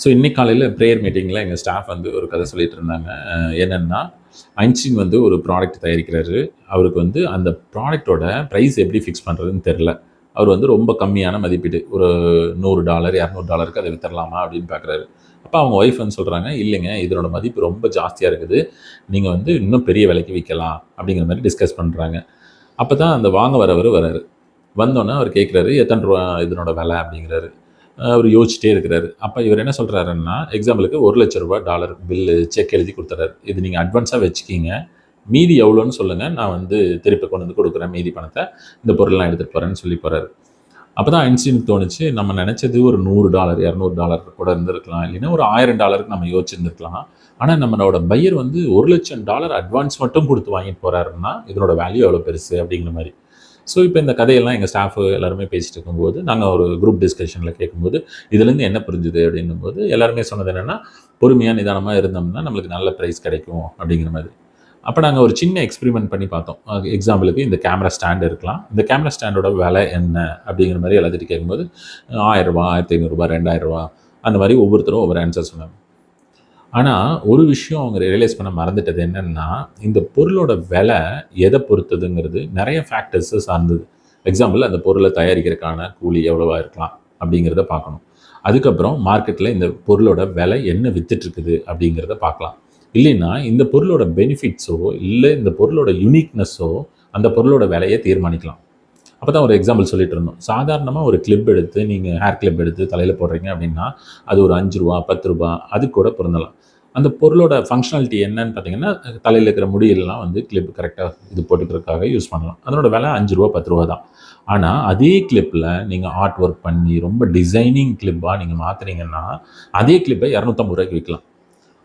So இன்னைக்கு காலையில் prayer மீட்டிங்கில் எங்கள் ஸ்டாஃப் வந்து ஒரு கதை சொல்லிட்டு இருந்தாங்க. என்னென்னா, ஐன்ஸ்டீன் வந்து ஒரு ப்ராடக்ட் தயாரிக்கிறாரு. அவருக்கு வந்து அந்த ப்ராடக்ட்டோட ப்ரைஸ் எப்படி ஃபிக்ஸ் பண்ணுறதுன்னு தெரில. அவர் வந்து ரொம்ப கம்மியான மதிப்பீடு, ஒரு $100 $200க்கு அதை வித்தரலாமா அப்படின்னு பார்க்குறாரு. அப்போ அவங்க ஒய்ஃப் வந்து சொல்கிறாங்க, இல்லைங்க இதனோட மதிப்பு ரொம்ப ஜாஸ்தியாக இருக்குது, நீங்கள் வந்து இன்னும் பெரிய விலைக்கு விற்கலாம் அப்படிங்கிற மாதிரி டிஸ்கஸ் பண்ணுறாங்க. அப்போ தான் அந்த வாங்க வரவர் வராரு. வந்தோன்னே அவர் கேட்குறாரு, எத்தனை ரூபா இதனோட விலை அப்படிங்கிறாரு. அவர் யோசிச்சிட்டே இருக்கிறாரு. அப்போ இவர் என்ன சொல்கிறாருன்னா, எக்ஸாம்பிளுக்கு $1,00,000 டாலர் பில்லு செக் எழுதி கொடுத்துறாரு. இது நீங்கள் அட்வான்ஸாக வச்சுக்கிங்க, மீதி எவ்வளோன்னு சொல்லுங்கள், நான் வந்து திருப்பி கொண்டு வந்து கொடுக்குறேன் மீதி பணத்தை, இந்த பொருள்லாம் எடுத்துகிட்டு போகிறேன்னு சொல்லி போகிறாரு. அப்போ தான் ஐன்ஸ்டீனுக்கு தோணுச்சு, நம்ம நினச்சது ஒரு $100 $200 கூட இருந்திருக்கலாம், இல்லைன்னா ஒரு $1000 நம்ம யோசிச்சிருந்துருக்கலாம். ஆனால் நம்மளோட பையர் வந்து $1,00,000 அட்வான்ஸ் மட்டும் கொடுத்து வாங்கிட்டு போகிறாருன்னா இதனோட வேல்யூ எவ்வளோ பெருசு அப்படிங்கிற மாதிரி. ஸோ இப்போ இந்த கதையெல்லாம் எங்கள் ஸ்டாஃபு எல்லாருமே பேசிட்டு இருக்கும்போது, நாங்கள் ஒரு குரூப் டிஸ்கஷனில் கேட்கும்போது, இதுலேருந்து என்ன புரிஞ்சுது அப்படின்னும்போது, எல்லாருமே சொன்னது என்னென்னா, பொறுமையாக நிதானமாக இருந்தோம்னா நம்மளுக்கு நல்ல ப்ரைஸ் கிடைக்கும் அப்படிங்கிற மாதிரி. அப்போ நாங்கள் ஒரு சின்ன எக்ஸ்பெரிமெண்ட் பண்ணி பார்த்தோம். எக்ஸாம்பிளுக்கு இந்த கேமரா ஸ்டாண்ட் இருக்கலாம். இந்த கேமரா ஸ்டாண்டோட விலை என்ன அப்படிங்கிற மாதிரி எல்லாத்திட்டையும் கேட்கும்போது, ₹1000 ₹1500 ₹2000 அந்த மாதிரி ஒவ்வொருத்தரும் ஒவ்வொரு ஆன்சர் சொன்னாங்க. ஆனால் ஒரு விஷயம் அவங்க ரியலைஸ் பண்ண மறந்துட்டது என்னென்னா, இந்த பொருளோட விலை எதை பொறுத்ததுங்கிறது நிறைய ஃபேக்டர்ஸை சார்ந்தது. எக்ஸாம்பிள், அந்த பொருளை தயாரிக்கிறதுக்கான கூலி எவ்வளவா இருக்கலாம் அப்படிங்கிறத பார்க்கணும். அதுக்கப்புறம் மார்க்கெட்டில் இந்த பொருளோட விலை என்ன வித்துட்ருக்குது அப்படிங்கிறத பார்க்கலாம். இல்லைன்னா இந்த பொருளோட பெனிஃபிட்ஸோ இல்லை இந்த பொருளோட யுனிக்னஸோ அந்த பொருளோட விலையை தீர்மானிக்கலாம். அப்போ தான் ஒரு எக்ஸாம்பிள் சொல்லிட்டு இருந்தோம். சாதாரணமாக ஒரு கிளிப் எடுத்து நீங்கள் ஹேர் கிளிப் எடுத்து தலையில் போடுறீங்க அப்படின்னா அது ஒரு ₹5 ₹10 அது கூட பொருந்தலாம். அந்த பொருளோட ஃபங்க்ஷனாலிட்டி என்னன்னு பார்த்தீங்கன்னா, தலையில் இருக்கிற முடியெல்லாம் வந்து கிளிப் கரெக்டாக இது போட்டுக்கிறதுக்காக யூஸ் பண்ணலாம். அதனோட விலை ₹5 ₹10 தான். ஆனால் அதே கிளிப்பில் நீங்கள் ஆர்ட் ஒர்க் பண்ணி ரொம்ப டிசைனிங் கிளிப்பாக நீங்கள் மாற்றுறீங்கன்னா அதே கிளிப்பை ₹250 விற்கலாம்.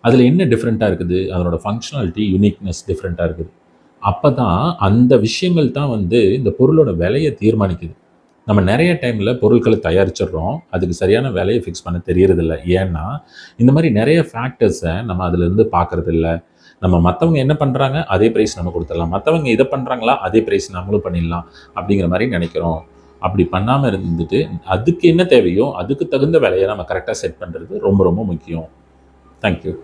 அதில் என்ன டிஃப்ரெண்ட்டாக இருக்குது, அதனோட ஃபங்க்ஷனாலிட்டி யூனிக்னஸ் டிஃப்ரெண்ட்டாக இருக்குது. அப்போ தான் அந்த விஷயங்கள் தான் வந்து இந்த பொருளோட விலையை தீர்மானிக்குது. நம்ம நிறைய டைமில் பொருட்களை தயாரிச்சிடுறோம், அதுக்கு சரியான விலையை ஃபிக்ஸ் பண்ண தெரியறதில்ல. ஏன்னா இந்த மாதிரி நிறைய ஃபேக்டர்ஸை நம்ம அதிலேருந்து பார்க்குறதில்ல. நம்ம மற்றவங்க என்ன பண்ணுறாங்க அதே ப்ரைஸ் நம்ம கொடுத்துடலாம், மற்றவங்க இதை பண்ணுறாங்களா அதே ப்ரைஸ் நம்மளும் பண்ணிடலாம் அப்படிங்கிற மாதிரி நினைக்கிறோம். அப்படி பண்ணாமல் இருந்துட்டு அதுக்கு என்ன தேவையோ அதுக்கு தகுந்த விலையை நம்ம கரெக்டாக செட் பண்ணுறது ரொம்ப ரொம்ப முக்கியம். தேங்க்யூ.